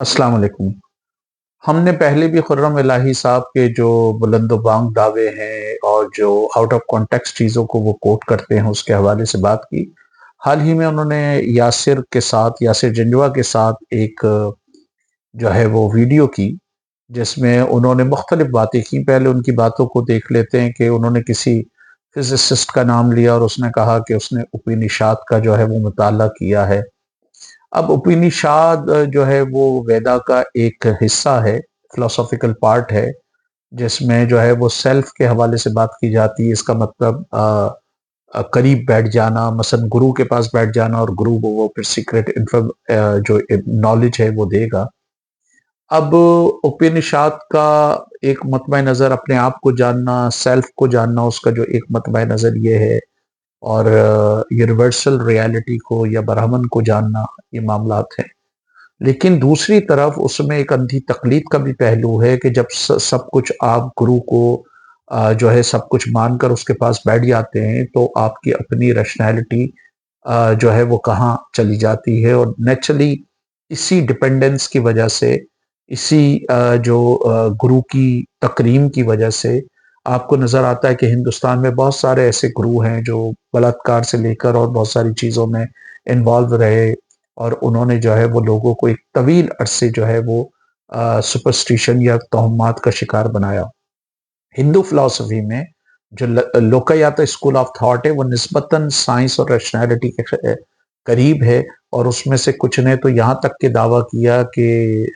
अस्सलाम वालेकुम। हमने पहले भी खुर्रम इलाही साहब के जो बुलंद बांग दावे हैं और जो आउट ऑफ कॉन्टेक्स्ट चीज़ों को वो कोट करते हैं उसके हवाले से बात की। हाल ही में उन्होंने यासिर जंजुआ के साथ एक जो है वो वीडियो की, जिसमें उन्होंने मुख्तलिफ बातें की। पहले उनकी बातों को देख लेते हैं कि उन्होंने किसी फिजिसिस्ट का नाम लिया और उसने कहा कि उसने उपनिषद का जो है वो मुताला किया है। अब उपनिषद जो है वो वेदा का एक हिस्सा है, फिलोसॉफिकल पार्ट है, जिसमें जो है वो सेल्फ के हवाले से बात की जाती है। इसका मतलब करीब बैठ जाना, मसलन गुरु के पास बैठ जाना और गुरु को वो फिर सीक्रेट जो नॉलेज है वो देगा। अब उपनिषद का एक मतबा नज़र अपने आप को जानना, सेल्फ को जानना, उसका जो एक मतबा नज़र ये है, और यूनिवर्सल रियलिटी को या ब्रह्मन को जानना, ये मामलात हैं। लेकिन दूसरी तरफ उसमें एक अंधी तकलीद का भी पहलू है कि जब सब कुछ आप गुरु को जो है सब कुछ मानकर उसके पास बैठ जाते हैं, तो आपकी अपनी रैशनैलिटी जो है वो कहाँ चली जाती है। और नेचुरली इसी डिपेंडेंस की वजह से, इसी जो गुरु की तकरीम की वजह से आपको नज़र आता है कि हिंदुस्तान में बहुत सारे ऐसे गुरु हैं जो बलात्कार से लेकर और बहुत सारी चीज़ों में इन्वॉल्व रहे, और उन्होंने जो है वो लोगों को एक तवील अरसे जो है वो सुपरस्टिशन या तोहमात का शिकार बनाया। हिंदू फिलॉसफी में जो लोकायत स्कूल ऑफ थॉट है वो निस्बतन साइंस और रैशनैलिटी के करीब है, और उसमें से कुछ ने तो यहाँ तक के दावा किया कि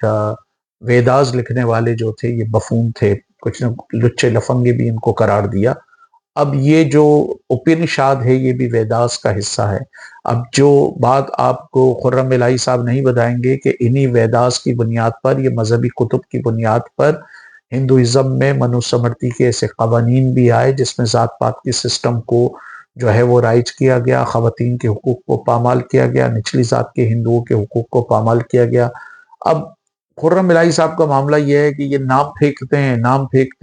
वेदास लिखने वाले जो थे ये बफून थे, कुछ ने लुच्चे लफंगे भी इनको करार दिया। अब ये जो उपनिषद है ये भी वेदास का हिस्सा है। अब जो बात आपको खुर्रम इलाही साहब नहीं बताएंगे कि इन्हीं वेदास की बुनियाद पर, ये मजहबी कुतुब की बुनियाद पर, हिंदुइज्म में मनुस्मृति के ऐसे कवानीन भी आए जिसमें जात पात के सिस्टम को जो है वो राइज किया गया, खवातीन के हुकूक को पामाल किया गया, निचली जात के हिंदुओं के हुकूक को पामाल किया गया। अब खुर्रम इलाही साहब का मामला यह है कि ये नाम फेंकते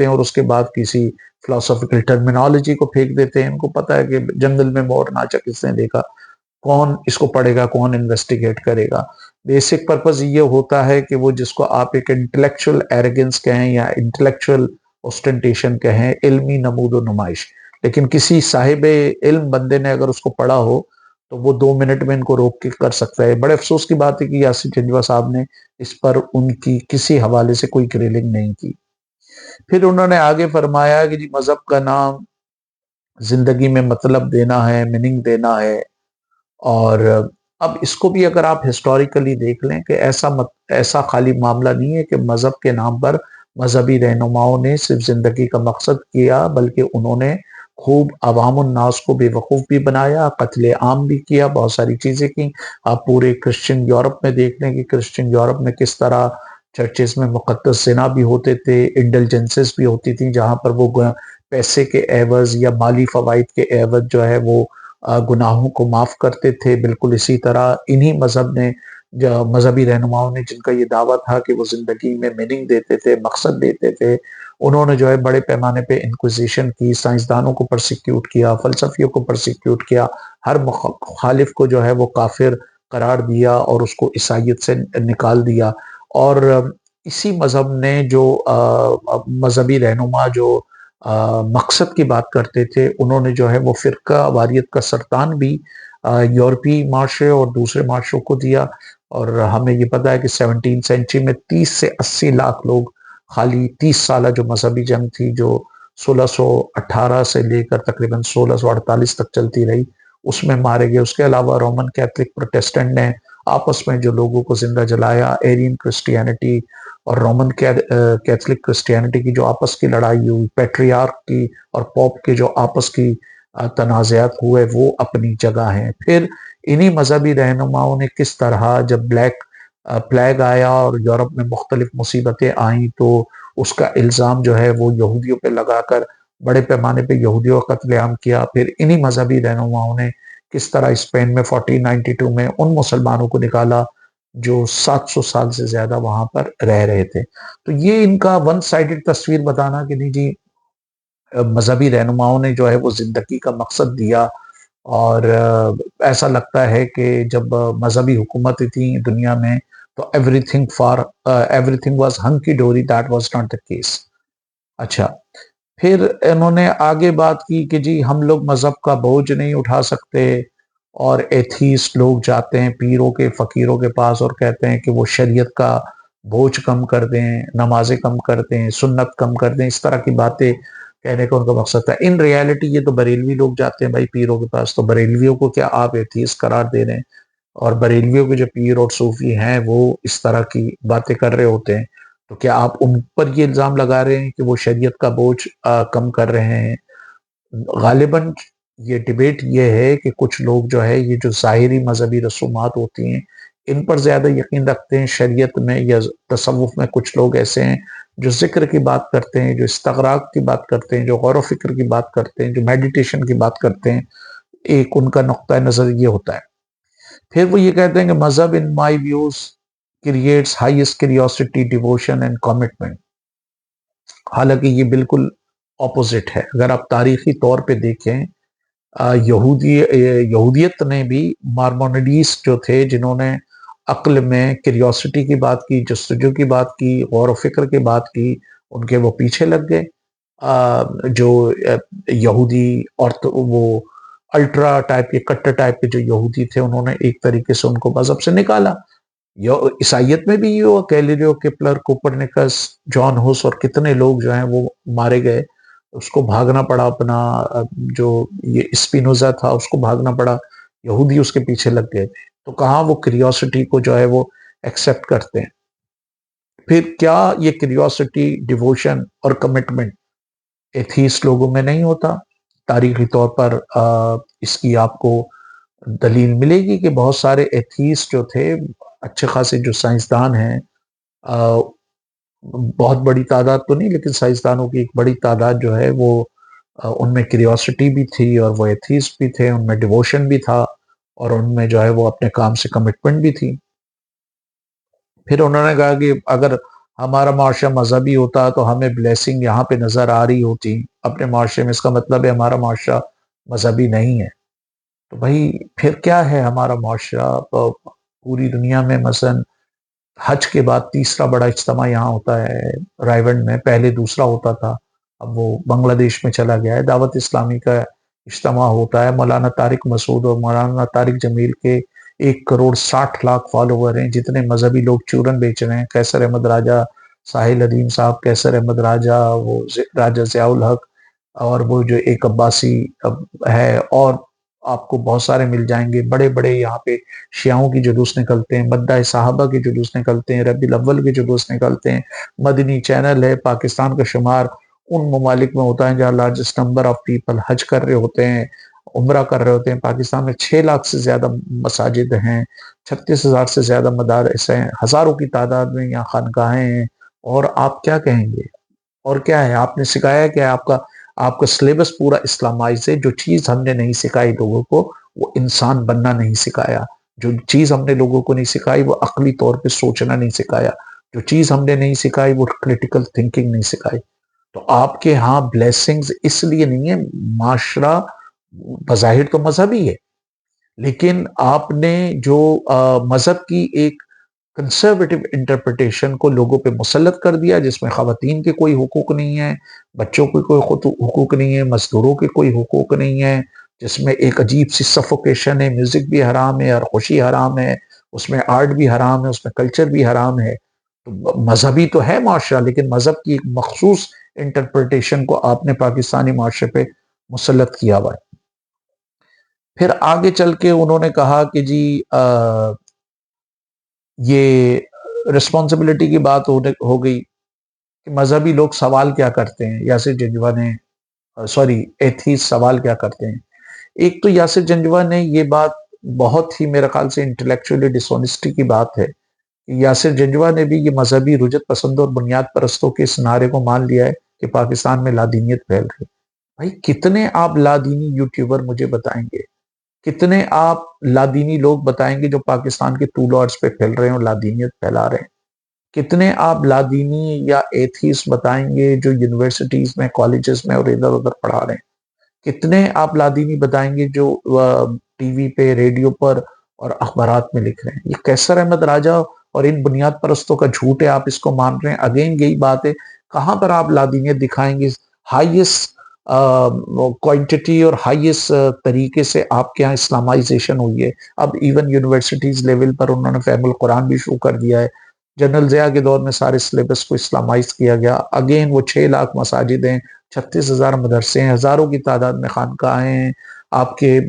हैं और उसके बाद किसी फिलोसॉफिकल टर्मिनोलॉजी को फेंक देते हैं। इनको पता है कि जंगल में मोर नाचा किसने देखा, कौन इसको पढ़ेगा, कौन इन्वेस्टिगेट करेगा। बेसिक पर्पस ये होता है कि वो जिसको आप एक इंटेलेक्चुअल एरोगेंस कहें या इंटेलेक्चुअल ओस्टेंटेशन कहें, इल्मी नमूद नुमाइश। लेकिन किसी साहिब इल्म बंदे ने अगर उसको पढ़ा हो तो वो 2 मिनट में इनको रोक के कर सकता है। बड़े अफसोस की बात है कि यासिर जंजुआ साहब ने इस पर उनकी किसी हवाले से कोई ग्रिलिंग नहीं की। फिर उन्होंने आगे फरमाया कि जी मजहब का नाम जिंदगी में मतलब देना है, मीनिंग देना है। और अब इसको भी अगर आप हिस्टोरिकली देख लें कि ऐसा खाली मामला नहीं है कि मजहब के नाम पर मजहबी रहनुमाओं ने सिर्फ जिंदगी का मकसद किया, बल्कि उन्होंने खूब अवामुन नास को बेवकूफ़ भी बनाया, कत्ले आम भी किया, बहुत सारी चीज़ें की। आप पूरे क्रिश्चियन यूरोप में देख लें कि क्रिश्चियन यूरोप में किस तरह चर्चेज में मुक़द्दस ज़िना भी होते थे, इंडल्जेंसेस भी होती थी, जहाँ पर वो पैसे के एवज़ या माली फ़वाइद के एवज़ जो है वो गुनाहों को माफ़ करते थे। बिल्कुल इसी तरह इन्हीं मज़हब ने, जो मज़हबी रहनुमाओं ने, जिनका ये दावा था कि वो ज़िंदगी में मीनिंग देते थे, मकसद देते थे, उन्होंने जो है बड़े पैमाने पे इंक्विजिशन की, साइंसदानों को प्रोसिक्यूट किया, फ़लसफ़ियों को प्रोसिक्यूट किया, हर मुखालिफ को जो है वो काफ़िर करार दिया और उसको ईसाइयत से निकाल दिया। और इसी मज़हब ने जो मज़हबी रहनुमा जो मकसद की बात करते थे, उन्होंने जो है वो फ़िरका वारियत का सरतान भी यूरोपीय माशरे और दूसरे माशरों को दिया। और हमें ये पता है कि 17 सेंचुरी में 30 से 80 लाख लोग, खाली 30 साल जो मजहबी जंग थी, जो 1618 से लेकर तकरीबन 1648 तक चलती रही, उसमें मारे गए। उसके अलावा रोमन कैथलिक प्रोटेस्टेंट ने आपस में जो लोगों को जिंदा जलाया, एरियन क्रिश्चियनिटी और रोमन कैथलिक क्रिश्चियनिटी की जो आपस की लड़ाई हुई, पैट्रियार्क की और पोप के जो आपस की तनाज़ात हुए, वो अपनी जगह हैं। फिर इन्हीं मजहबी रहनुमाओं ने किस तरह जब ब्लैक प्लेग आया और यूरोप में मुख्तलिफ मुसीबतें आईं, तो उसका इल्ज़ाम जो है वो यहूदियों पे लगाकर बड़े पैमाने पे यहूदियों का कत्लेआम किया। फिर इन्हीं मजहबी रहनुमाओं ने किस तरह स्पेन में 1492 में उन मुसलमानों को निकाला जो 700 साल से ज्यादा वहां पर रह रहे थे। तो ये इनका वन साइडेड तस्वीर बताना कि नहीं जी, मजहबी रहनुमाओं ने जो है वो जिंदगी का मकसद दिया। और ऐसा लगता है कि जब मजहबी हुकूमतें थी दुनिया में, तो एवरीथिंग वाज हंकी डोरी, that was not the case. अच्छा, फिर इन्होंने आगे बात की कि जी हम लोग मजहब का बोझ नहीं उठा सकते, और एथीस्ट लोग जाते हैं पीरों के फकीरों के पास और कहते हैं कि वो शरीयत का बोझ कम कर दें, नमाजें कम कर दें, सुन्नत कम कर दें, इस तरह की बातें कहने का उनका मकसद था। इन रियलिटी ये तो बरेलवी लोग जाते हैं भाई पीरों के पास, तो बरेलवियों को क्या आप एथीस्ट करार दे रहे हैं? और बरेलवियों के जो पीर और सूफी हैं वो इस तरह की बातें कर रहे होते हैं, तो क्या आप उन पर ये इल्जाम लगा रहे हैं कि वो शरीयत का बोझ कम कर रहे हैं? गालिबन ये डिबेट ये है कि कुछ लोग जो है ये जो ज़ाहिरी मजहबी रसूमात होती हैं इन पर ज़्यादा यकीन रखते हैं शरीयत में या तसव्वुफ में। कुछ लोग ऐसे हैं जो ज़िक्र की बात करते हैं, जो इस्तगराक की बात करते हैं, जो गौर व फिक्र की बात करते हैं, जो मेडिटेशन की बात करते हैं। एक उनका नुक्ता नज़र ये होता है। फिर वो ये कहते हैं कि मजहब in my views creates highest curiosity, devotion and commitment. हालांकि ये बिल्कुल ऑपोजिट है। अगर आप तारीखी तौर पे देखें, यहूदियत ने भी मार्मोनिडीज जो थे जिन्होंने अक्ल में क्यूरियोसिटी की बात की, जस्तजू की बात की, गौर फिक्र की बात की, उनके वो पीछे लग गए। जो यहूदी और तो वो अल्ट्रा टाइप के, कट्टर टाइप के जो यहूदी थे, उन्होंने एक तरीके से उनको मजहब से निकाला। ईसाइयत में भी ये हुआ, कैलिलियो, केपलर, कोपरनिकस, जॉन हुस और कितने लोग जो हैं वो मारे गए। उसको भागना पड़ा अपना, जो ये स्पिनोजा था उसको भागना पड़ा, यहूदी उसके पीछे लग गए थे। तो कहाँ वो क्यूरियोसिटी को जो है वो एक्सेप्ट करते हैं? फिर क्या ये क्यूरियोसिटी, डिवोशन और कमिटमेंट एथीस्ट लोगों में नहीं होता? तारीखी तौर पर इसकी आपको दलील मिलेगी कि बहुत सारे एथीस्ट जो थे, अच्छे खासे जो साइंसदान हैं, अ, बहुत बड़ी तादाद तो नहीं लेकिन साइंसदानों की एक बड़ी तादाद जो है वो, उनमें क्यूरियोसिटी भी थी और वो एथीस्ट भी थे, उनमें डिवोशन भी था और उनमें जो है वो अपने काम से कमिटमेंट भी थी। फिर उन्होंने कहा कि अगर हमारा माशरा मजहबी होता तो हमें ब्लेसिंग यहाँ पे नजर आ रही होती अपने माशरे में, इसका मतलब है हमारा माशरा मजहबी नहीं है। तो भाई फिर क्या है हमारा माशरा? पूरी दुनिया में मसलन हज के बाद तीसरा बड़ा इज्तिमा यहाँ होता है रायवंड में, पहले दूसरा होता था, अब वो बांग्लादेश में चला गया है। दावत इस्लामी का इज्तिमा होता है, मौलाना तारिक मसूद और मौलाना तारिक जमील के 1 करोड़ 60 लाख फॉलोवर हैं। जितने मजहबी लोग चूरन बेच रहे हैं, कैसर अहमद राजा, साहिल अदीम साहब, कैसर अहमद राजा, वो राजा ज़ियाउल हक, और वो जो एक अब्बासी है, और आपको बहुत सारे मिल जाएंगे। बड़े बड़े यहाँ पे शियाओं की जुलूस निकलते हैं, मद्दा साहबा के जुलूस निकलते हैं, रबीउल अव्वल के जुलूस निकलते हैं। मदनी चैनल है, पाकिस्तान का शुमार उन ममालिक में होता है जहाँ लार्जेस्ट नंबर ऑफ पीपल हज कर रहे होते हैं, उम्रा कर रहे होते हैं। पाकिस्तान में 6 लाख से ज्यादा मसाजिद हैं, 36,000 से ज्यादा मदारस हैं, हजारों की तादाद में यहाँ खानकाहें हैं। और आप क्या कहेंगे? और क्या है आपने सिखाया? क्या आपका आपका सिलेबस पूरा इस्लामाइज है? जो चीज हमने नहीं सिखाई लोगों को, वो इंसान बनना नहीं सिखाया। जो चीज हमने लोगों को नहीं सिखाई वो अकली तौर पे सोचना नहीं सिखाया। जो चीज हमने नहीं सिखाई वो क्रिटिकल थिंकिंग नहीं सिखाई। तो आपके यहाँ ब्लेसिंग्स इसलिए नहीं है, माशरा बज़ाहिर तो मजहबी है, लेकिन आपने जो मजहब की एक कंजर्वेटिव इंटरप्रिटेशन को लोगों पे मुसल्लत कर दिया, जिसमें खवातीन के कोई हुकूक नहीं है, बच्चों के कोई हुकूक नहीं है, मजदूरों के कोई हुकूक नहीं है, जिसमें एक अजीब सी सफोकेशन है, म्यूजिक भी हराम है और खुशी हराम है, उसमें आर्ट भी हराम है, उसमें कल्चर भी हराम है। तो मजहबी तो है माशरा, लेकिन मजहब की एक मखसूस इंटरप्रिटेशन को आपने पाकिस्तानी माशरे पे मुसल्लत किया हुआ है। फिर आगे चल के उन्होंने कहा कि जी ये रिस्पॉन्सिबिलिटी की बात हो गई कि मजहबी लोग सवाल क्या करते हैं। यासिर जंजवा ने, सॉरी, एथीस्ट सवाल क्या करते हैं। एक तो यासिर जंजवा ने ये बात, बहुत ही मेरे ख्याल से इंटेलेक्चुअली डिसऑनेस्टी की बात है, यासिर जंजवा ने भी ये मजहबी रुजत पसंद और बुनियाद परस्तों के इस नारे को मान लिया है कि पाकिस्तान में लादीनियत फैल रही है। भाई कितने आप लादीनी यूट्यूबर मुझे बताएंगे, कितने आप लादीनी लोग बताएंगे जो पाकिस्तान के टू लॉर्ड्स पे फैल रहे हैं और लादीनियत फैला रहे हैं? कितने आप लादीनी या एथीस्ट बताएंगे जो यूनिवर्सिटीज में, कॉलेजेस में और इधर उधर पढ़ा रहे हैं? कितने आप लादीनी बताएंगे जो टीवी पे, रेडियो पर और अखबारात में लिख रहे हैं? ये कैसर अहमद राजा اور ان بنیاد پرستوں کا جھوٹ ہے، آپ اس کو مان رہے ہیں. اگین یہی بات ہے، کہاں پر آپ لادینیت دکھائیں گے؟ ہائیسٹ کوانٹٹی اور ہائیسٹ طریقے سے آپ کے یہاں اسلامائزیشن ہوئی ہے. اب ایون یونیورسٹیز لیول پر انہوں نے فہم القرآن بھی شروع کر دیا ہے. جنرل ضیاء کے دور میں سارے سلیبس کو اسلامائز کیا گیا. اگین وہ 6 لاکھ مساجد ہیں، 36,000 مدرسے ہیں، ہزاروں کی تعداد میں خانقاہیں ہیں. آپ کے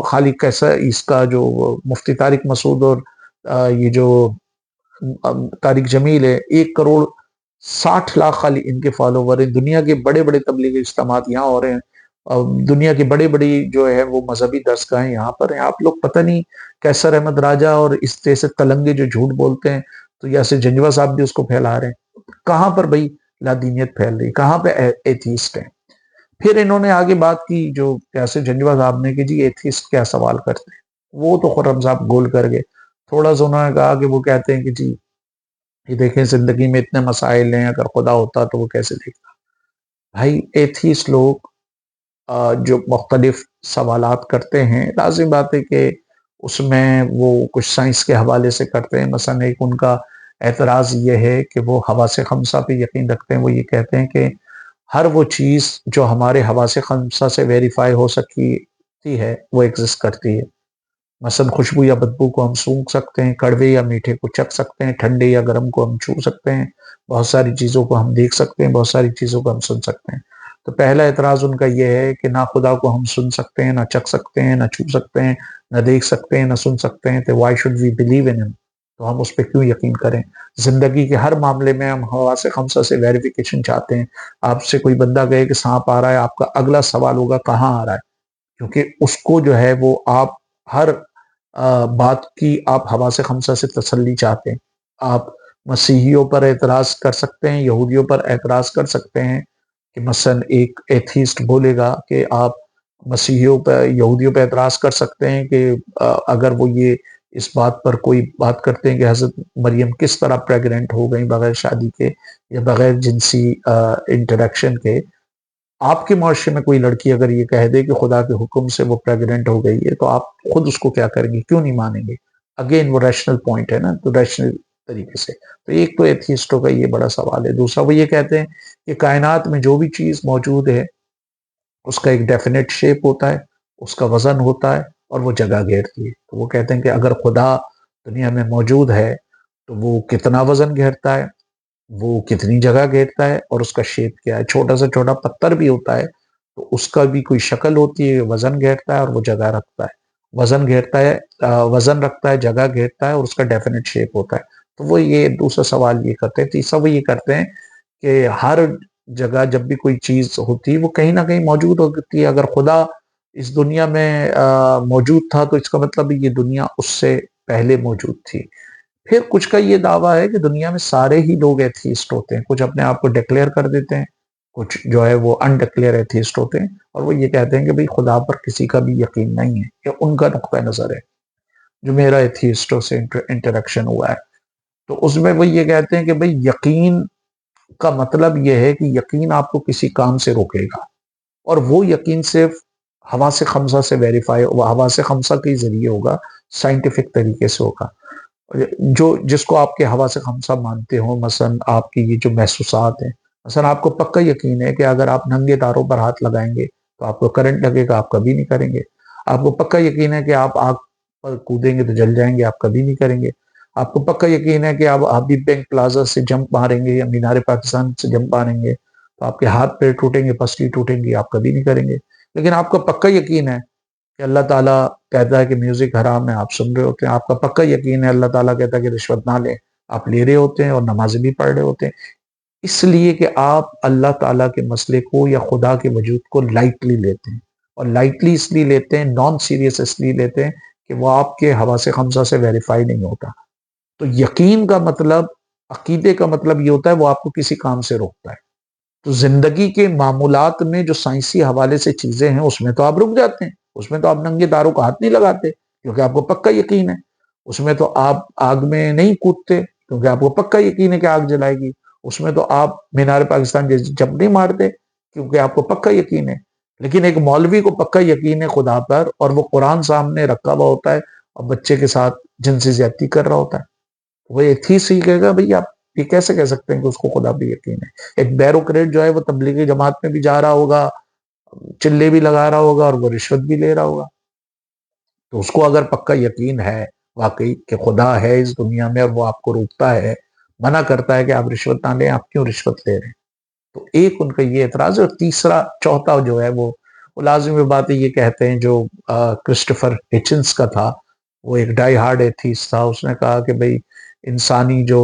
خالق کیسا اس کا جو مفتی طارق مسعود اور یہ جو طارق جمیل ہے، 1,60,00,000 خالی ان کے فالوور ہیں. دنیا کے بڑے بڑے تبلیغی اجتماعات یہاں ہو رہے ہیں، دنیا کی بڑی بڑی جو ہے وہ مذہبی درسگاہیں یہاں پر ہیں. آپ لوگ پتہ نہیں کیسر احمد راجہ اور اس جیسے تلنگے جو جھوٹ بولتے ہیں، تو یاسر جنجوہ صاحب بھی اس کو پھیلا رہے ہیں. کہاں پر بھائی لادینیت پھیل رہی، کہاں پہ ایتھیسٹ ہیں؟ پھر انہوں نے آگے بات کی جو یاسر جنجوہ صاحب نے کہ جی ایتھیسٹ کیا سوال کرتے ہیں. وہ تو خرم صاحب گول کر گئے. تھوڑا سا انہوں نے کہا کہ وہ کہتے ہیں کہ جی یہ دیکھیں زندگی میں اتنے مسائل ہیں، اگر خدا ہوتا تو وہ کیسے دیکھتا. بھائی ایتھیسٹ لوگ جو مختلف سوالات کرتے ہیں، لازم بات ہے کہ اس میں وہ کچھ سائنس کے حوالے سے کرتے ہیں. مثلا ایک ان کا اعتراض یہ ہے کہ وہ حواس خمسہ پہ یقین رکھتے ہیں. وہ یہ کہتے ہیں کہ ہر وہ چیز جو ہمارے حواس خمسہ سے ویریفائی ہو سکتی ہے وہ ایگزسٹ کرتی ہے. مثلا خوشبو یا بدبو کو ہم سونگھ سکتے ہیں، کڑوے یا میٹھے کو چکھ سکتے ہیں، ٹھنڈے یا گرم کو ہم چھو سکتے ہیں، بہت ساری چیزوں کو ہم دیکھ سکتے ہیں، بہت ساری چیزوں کو ہم سن سکتے ہیں. تو پہلا اعتراض ان کا یہ ہے کہ نہ خدا کو ہم سن سکتے ہیں، نہ چکھ سکتے ہیں، نہ چھو سکتے ہیں، نہ دیکھ سکتے ہیں، نہ سن سکتے ہیں. تو why should we believe in him? تو ہم اس پہ کیوں یقین کریں؟ زندگی کے ہر معاملے میں ہم حواس خمسہ سے ویریفیکیشن چاہتے ہیں. آپ سے کوئی بندہ کہے کہ سانپ آ رہا ہے، آپ کا اگلا سوال ہوگا کہاں آ رہا ہے، کیونکہ اس کو جو ہے وہ آپ ہر بات کی آپ حواس خمسہ سے تسلی چاہتے ہیں. آپ مسیحیوں پر اعتراض کر سکتے ہیں، یہودیوں پر اعتراض کر سکتے ہیں کہ مثلا ایک ایتھیسٹ بولے گا کہ آپ مسیحیوں پہ یہودیوں پہ اعتراض کر سکتے ہیں کہ اگر وہ یہ اس بات پر کوئی بات کرتے ہیں کہ حضرت مریم کس طرح پریگننٹ ہو گئی بغیر شادی کے یا بغیر جنسی انٹریکشن کے. آپ کے معاشرے میں کوئی لڑکی اگر یہ کہہ دے کہ خدا کے حکم سے وہ پریگننٹ ہو گئی ہے، تو آپ خود اس کو کیا کریں گے؟ کیوں نہیں مانیں گے؟ اگین وہ ریشنل پوائنٹ ہے نا، تو ریشنل طریقے سے. تو ایک تو ایتھیسٹوں کا یہ بڑا سوال ہے. دوسرا وہ یہ کہتے ہیں کہ کائنات میں جو بھی چیز موجود ہے اس کا ایک ڈیفینیٹ شیپ ہوتا ہے، اس کا وزن ہوتا ہے اور وہ جگہ گھیرتی ہے. تو وہ کہتے ہیں کہ اگر خدا دنیا میں موجود ہے تو وہ کتنا وزن گھیرتا ہے، وہ کتنی جگہ گھیرتا ہے، اور اس کا شیپ کیا ہے. چھوٹا سے چھوٹا پتھر بھی ہوتا ہے تو اس کا بھی کوئی شکل ہوتی ہے، وزن گھیرتا ہے اور وہ جگہ رکھتا ہے. وزن گھیرتا ہے، وزن رکھتا ہے، جگہ گھیرتا ہے اور اس کا ڈیفینیٹ شیپ ہوتا ہے. تو وہ یہ دوسرا سوال یہ کرتے ہیں. تیسرا وہ یہ کرتے ہیں کہ ہر جگہ جب بھی کوئی چیز ہوتی ہے وہ کہیں نہ کہیں موجود ہوتی ہے. اگر خدا اس دنیا میں موجود تھا تو اس کا مطلب یہ دنیا اس سے پہلے موجود تھی. پھر کچھ کا یہ دعویٰ ہے کہ دنیا میں سارے ہی لوگ ایتھیسٹ ہوتے ہیں. کچھ اپنے آپ کو ڈکلیئر کر دیتے ہیں، کچھ جو ہے وہ انڈکلیئر ایتھیسٹ ہوتے ہیں، اور وہ یہ کہتے ہیں کہ بھئی خدا پر کسی کا بھی یقین نہیں ہے. یہ ان کا نقطہ نظر ہے جو میرا ایتھیسٹوں سے انٹریکشن ہوا ہے. تو اس میں وہ یہ کہتے ہیں کہ بھئی یقین کا مطلب یہ ہے کہ یقین آپ کو کسی کام سے روکے گا، اور وہ یقین صرف حواس خمسہ سے ویریفائی، وہ حواس خمسہ کے ذریعے ہوگا، سائنٹیفک طریقے سے ہوگا. جو جس کو آپ کے حواس خمسہ مانتے ہو، مثلا آپ کی یہ جو محسوسات ہیں، مثلا آپ کو پکا یقین ہے کہ اگر آپ ننگے تاروں پر ہاتھ لگائیں گے تو آپ کو کرنٹ لگے گا، آپ کبھی نہیں کریں گے. آپ کو پکا یقین ہے کہ آپ آگ پر کودیں گے تو جل جائیں گے، آپ کبھی نہیں کریں گے. آپ کو پکا یقین ہے کہ آپ حبیب بینک پلازا سے جمپ ماریں گے یا مینار پاکستان سے جمپ ماریں گے تو آپ کے ہاتھ پیر ٹوٹیں گے، پسلی ٹوٹیں گی، آپ کبھی نہیں کریں گے. لیکن آپ کو پکا یقین ہے کہ اللہ تعالیٰ کہتا ہے کہ میوزک حرام ہے، آپ سن رہے ہوتے ہیں. آپ کا پکا یقین ہے اللہ تعالیٰ کہتا ہے کہ رشوت نہ لیں، آپ لے رہے ہوتے ہیں اور نمازیں بھی پڑھ رہے ہوتے ہیں. اس لیے کہ آپ اللہ تعالیٰ کے مسئلے کو یا خدا کے وجود کو لائٹلی لیتے ہیں. اور لائٹلی اس لیے لیتے ہیں، نان سیریس اس لیے لیتے ہیں کہ وہ آپ کے حواس خمسہ سے ویریفائی نہیں ہوتا. تو یقین کا مطلب، عقیدے کا مطلب یہ ہوتا ہے وہ آپ کو کسی کام سے روکتا ہے. تو زندگی کے معمولات میں جو سائنسی حوالے سے چیزیں ہیں اس میں تو آپ رک جاتے ہیں، اس میں تو آپ ننگے تاروں کو ہاتھ نہیں لگاتے کیونکہ آپ کو پکا یقین ہے. اس میں تو آپ آگ میں نہیں کودتے کیونکہ آپ کو پکا یقین ہے کہ آگ جلائے گی. اس میں تو آپ مینار پاکستان جیسے جمپ نہیں مارتے کیونکہ آپ کو پکا یقین ہے. لیکن ایک مولوی کو پکا یقین ہے خدا پر، اور وہ قرآن سامنے رکھا ہوا ہوتا ہے اور بچے کے ساتھ جنسی زیادتی کر رہا ہوتا ہے. वो एथीस्ट ही कहेगा भाई आप ये कैसे कह सकते हैं कि उसको खुदा पे यकीन है। एक बैरोक्रेट जो है वो तबलीगी जमात में भी जा रहा होगा, चिल्ले भी लगा रहा होगा और वो रिश्वत भी ले रहा होगा। तो उसको अगर पक्का यकीन है वाकई कि खुदा है इस दुनिया में और वो आपको रोकता है, मना करता है कि आप रिश्वत ना लें, आप क्यों रिश्वत ले रहे हैं? तो एक उनका ये एतराज है। और तीसरा चौथा जो है वो लाजिमी बात है, ये कहते हैं जो क्रिस्टोफर हिचन्स का था, वो एक डाई हार्ड एथीस्ट था। उसने कहा कि भाई इंसानी जो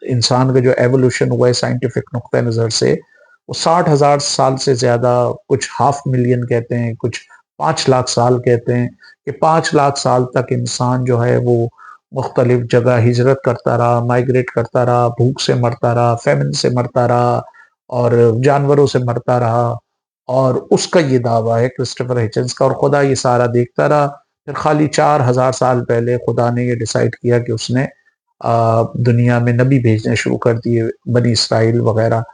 इंसान का जो एवोल्यूशन हुआ है साइंटिफिक नुक्ता नज़र से, वो 60,000 साल से ज्यादा, कुछ 500,000 कहते हैं, कुछ 5 लाख साल कहते हैं, कि 5 लाख साल तक इंसान जो है वो मुख्तलिफ जगह हिजरत करता रहा, माइग्रेट करता रहा, भूख से मरता रहा, फेमिन से मरता रहा और जानवरों से मरता रहा। और उसका ये दावा है क्रिस्टोफर हिचन्स का, और खुदा ये सारा देखता रहा। फिर खाली 4,000 साल पहले खुदा ने ये डिसाइड किया कि उसने दुनिया में नबी भेजने शुरू कर दिए, बनी इसराइल वगैरह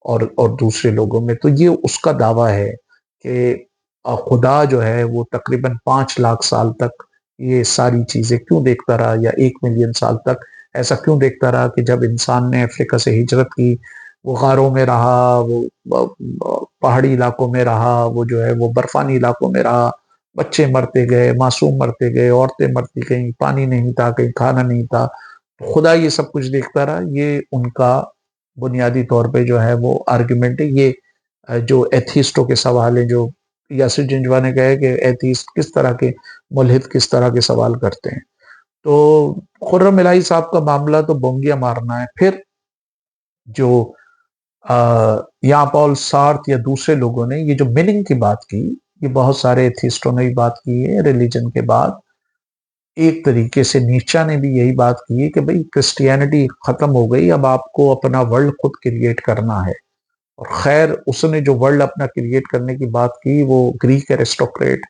और दूसरे लोगों में। तो ये उसका दावा है कि खुदा जो है वो तकरीबन 5 लाख साल तक ये सारी चीजें क्यों देखता रहा, या 1 मिलियन साल तक ऐसा क्यों देखता रहा कि जब इंसान ने अफ्रीका से हिजरत की, वो गारों में रहा, वो पहाड़ी इलाकों में रहा, वो जो है वो बर्फानी इलाकों में रहा, बच्चे मरते गए, मासूम मरते गए, औरतें मरती गई, पानी नहीं था, कहीं खाना नहीं था, तो खुदा ये सब कुछ देखता रहा। ये उनका बुनियादी तौर पे जो है वो आर्ग्यूमेंट है। ये जो एथीस्टों के सवाल है, जो यासिर जिंजवा ने कहा है कि एथीस्ट किस तरह के, मुल्हिद किस तरह के सवाल करते हैं। तो खुर्रम इलाही साहब का मामला तो बोंगिया मारना है। फिर जो यहाँ पॉल सार्थ या दूसरे लोगों ने ये जो मीनिंग की बात की, ये बहुत सारे एथिस्टों ने भी बात की है रिलीजन के बाद। एक तरीके से नीचा ने भी यही बात की है कि भाई क्रिश्चियनिटी खत्म हो गई, अब आपको अपना वर्ल्ड खुद क्रिएट करना है। और खैर उसने जो वर्ल्ड अपना क्रिएट करने की बात की, वो ग्रीक एरिस्टोक्रेट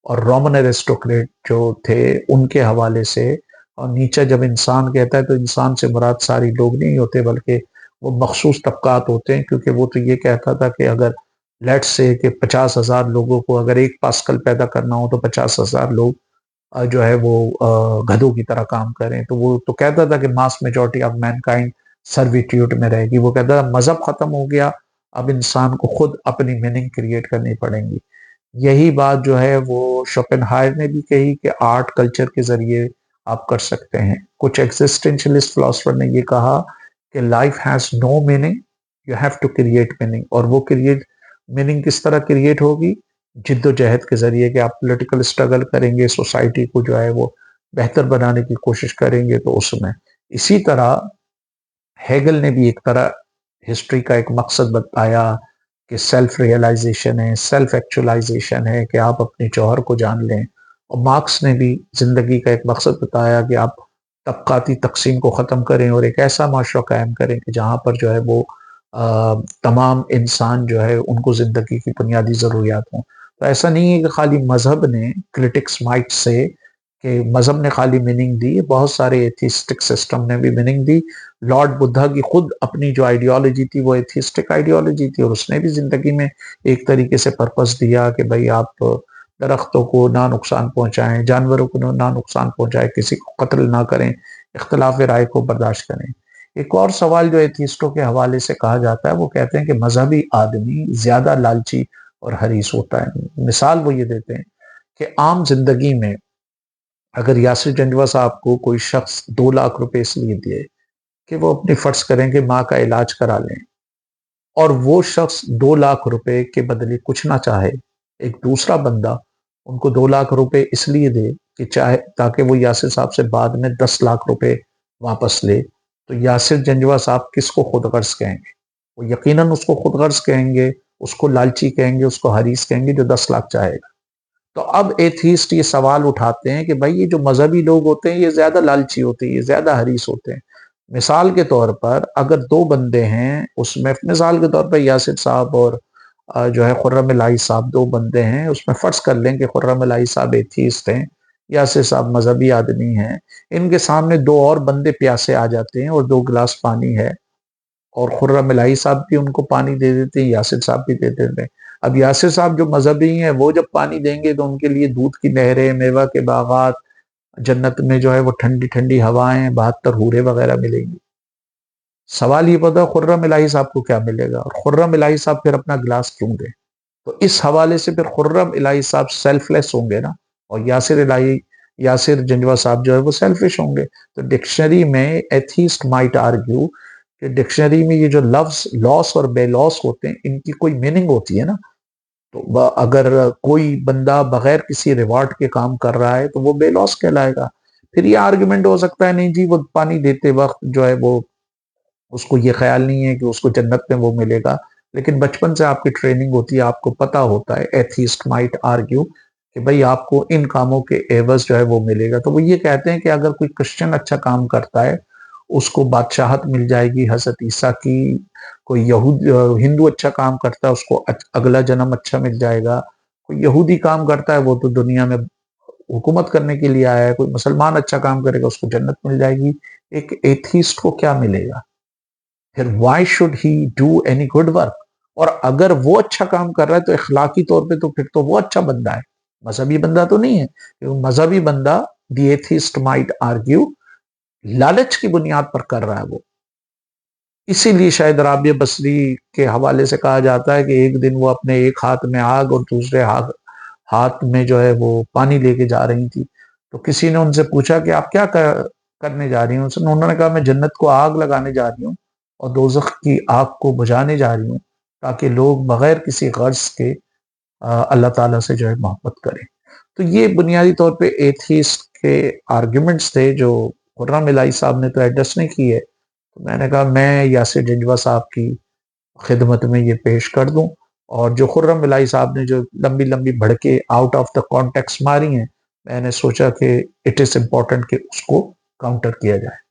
और रोमन एरिस्टोक्रेट जो थे उनके हवाले से। और नीचा जब इंसान कहता है तो इंसान से मुराद सारी लोग नहीं होते, बल्कि वो मखसूस तबकात होते हैं। क्योंकि वो तो ये कहता था कि अगर लेट्स से कि 50,000 लोगों को अगर एक पास्कल पैदा करना हो तो 50,000 लोग जो है वो गधों की तरह काम करें। तो वो तो कहता था कि मास मेजॉरिटी ऑफ मैनकाइंड सर्विट्यूड में रहेगी। वो कहता था मजहब खत्म हो गया, अब इंसान को खुद अपनी मीनिंग क्रिएट करनी पड़ेगी। यही बात जो है वो शोपेनहायर ने भी कही कि आर्ट कल्चर के जरिए आप कर सकते हैं। कुछ एग्जिस्टेंशलिस्ट फिलोसफर ने ये कहा कि life has no meaning, you have to create meaning. और वो क्रिएट मीनिंग किस तरह क्रिएट होगी? जिद्दोजहद के जरिए, कि आप पॉलिटिकल स्ट्रगल करेंगे, सोसाइटी को जो है वो बेहतर बनाने की कोशिश करेंगे। तो उसमें इसी तरह हेगल ने भी एक तरह हिस्ट्री का एक मकसद बताया कि सेल्फ रियलाइजेशन है, सेल्फ एक्चुअलाइजेशन है, कि आप अपने जौहर को जान लें। और मार्क्स ने भी जिंदगी का एक मकसद बताया कि आप तबकाती तकसीम को ख़त्म करें और एक ऐसा माशरा कायम करें कि जहाँ पर जो है वो तमाम इंसान जो है उनको ज़िंदगी की बुनियादी ज़रूरियात हों। तो ऐसा नहीं है कि खाली मजहब ने, क्रिटिक्स माइट से कि मजहब ने खाली मीनिंग दी, बहुत सारे एथिस्टिक सिस्टम ने भी मीनिंग दी। लॉर्ड बुद्धा की खुद अपनी जो आइडियोलॉजी थी वो एथिस्टिक आइडियोलॉजी थी, और उसने भी जिंदगी में एक तरीके से पर्पस दिया कि भाई आप दरख्तों को ना नुकसान पहुंचाएं, जानवरों को ना नुकसान पहुंचाएं, किसी को कत्ल ना करें, इख्तलाफ राय को बर्दाश्त करें। एक और सवाल जो एथिस्टों के हवाले से कहा जाता है, वो कहते हैं कि मजहबी आदमी ज्यादा लालची और हरीस होता है। मिसाल वो ये देते हैं कि आम जिंदगी में अगर यासिर जंजवा साहब को कोई शख्स 2 लाख रुपए इसलिए दिए कि वो अपनी फर्ज करें कि माँ का इलाज करा लें, और वो शख्स 2 लाख रुपए के बदले कुछ ना चाहे, एक दूसरा बंदा उनको 2 लाख रुपए इसलिए दे कि चाहे ताकि वो यासिर साहब से बाद में 10 लाख रुपए वापस ले, तो यासिर जंजवा साहब किसको खुद गर्ज कहेंगे? वो यकीनन उसको खुद गर्ज कहेंगे, उसको लालची कहेंगे, उसको हरीस कहेंगे जो 10 लाख चाहेगा। तो अब एथीस्ट ये सवाल उठाते हैं कि भाई ये जो मजहबी लोग होते हैं ये ज्यादा लालची होते हैं, ये ज्यादा हरीस होते हैं। मिसाल के तौर पर अगर दो बंदे हैं, उसमें मिसाल के तौर पर यासिर साहब और जो है खुर्रम इलाही साहब, दो बंदे हैं, उसमें फर्ज कर लें कि खुर्रम इलाही साहब एथीस्ट हैं, यासिर साहब मजहबी आदमी हैं। इनके सामने दो और बंदे प्यासे आ जाते हैं और 2 गिलास पानी है, और खुर्रम इलाही साहब भी उनको पानी दे देते हैं, यासिर साहब भी दे देते हैं। अब यासिर साहब जो मजहबी हैं वो जब पानी देंगे तो उनके लिए दूध की नहरें, मेवा के बागात, جنت میں جو ہے وہ ٹھنڈی ٹھنڈی ہوائیں، 72 حوریں وغیرہ ملیں گی۔ سوال یہ پتا خرم الہی صاحب کو کیا ملے گا، اور خرم الہی صاحب پھر اپنا گلاس کیوں دے؟ تو اس حوالے سے پھر خرم الہی صاحب سیلف لیس ہوں گے نا، اور یاسر جنجوہ صاحب جو ہے وہ سیلفش ہوں گے۔ تو ڈکشنری میں ایتھیسٹ مائٹ آرگیو کہ ڈکشنری میں یہ جو لفظ لاس اور بے لاس ہوتے ہیں ان کی کوئی میننگ ہوتی ہے نا، تو اگر کوئی بندہ بغیر کسی ریوارڈ کے کام کر رہا ہے تو وہ بے لاس کہلائے گا۔ پھر یہ آرگومنٹ ہو سکتا ہے نہیں جی وہ پانی دیتے وقت جو ہے وہ اس کو یہ خیال نہیں ہے کہ اس کو جنت میں وہ ملے گا، لیکن بچپن سے آپ کی ٹریننگ ہوتی ہے، آپ کو پتا ہوتا ہے، ایتھیسٹ مائٹ آرگیو کہ بھئی آپ کو ان کاموں کے عوض جو ہے وہ ملے گا۔ تو وہ یہ کہتے ہیں کہ اگر کوئی کرسچن اچھا کام کرتا ہے اس کو بادشاہت مل جائے گی حضرت عیسیٰ کی، کوئی ہندو اچھا کام کرتا ہے اس کو اگلا جنم اچھا مل جائے گا، کوئی یہودی کام کرتا ہے وہ تو دنیا میں حکومت کرنے کے لیے آیا ہے، کوئی مسلمان اچھا کام کرے گا اس کو جنت مل جائے گی۔ ایک ایتھیسٹ کو کیا ملے گا؟ پھر why should he do any good work? اور اگر وہ اچھا کام کر رہا ہے تو اخلاقی طور پہ تو پھر تو وہ اچھا بندہ ہے، مذہبی بندہ تو نہیں ہے، کیونکہ مذہبی بندہ دی ایتھیسٹ مائٹ آرگیو لالچ کی بنیاد پر کر رہا ہے وہ۔ اسی لیے شاید رابعہ بصری کے حوالے سے کہا جاتا ہے کہ ایک دن وہ اپنے ایک ہاتھ میں آگ اور دوسرے ہاتھ میں جو ہے وہ پانی لے کے جا رہی تھی، تو کسی نے ان سے پوچھا کہ آپ کیا کرنے جا رہی ہوں؟ انہوں نے کہا میں جنت کو آگ لگانے جا رہی ہوں اور دوزخ کی آگ کو بجھانے جا رہی ہوں، تاکہ لوگ بغیر کسی غرض کے اللہ تعالیٰ سے جو ہے محبت کریں۔ تو یہ بنیادی طور پہ ایتھیسٹ کے آرگیومنٹس تھے جو خرم الہی صاحب نے تو ایڈریس نہیں کی ہے، تو میں نے کہا میں یاسر جنجوہ صاحب کی خدمت میں یہ پیش کر دوں، اور جو خرم الہی صاحب نے جو لمبی لمبی بھڑکے آؤٹ آف دا کانٹیکس ماری ہیں، میں نے سوچا کہ اٹ از امپورٹنٹ کہ اس کو کاؤنٹر کیا جائے۔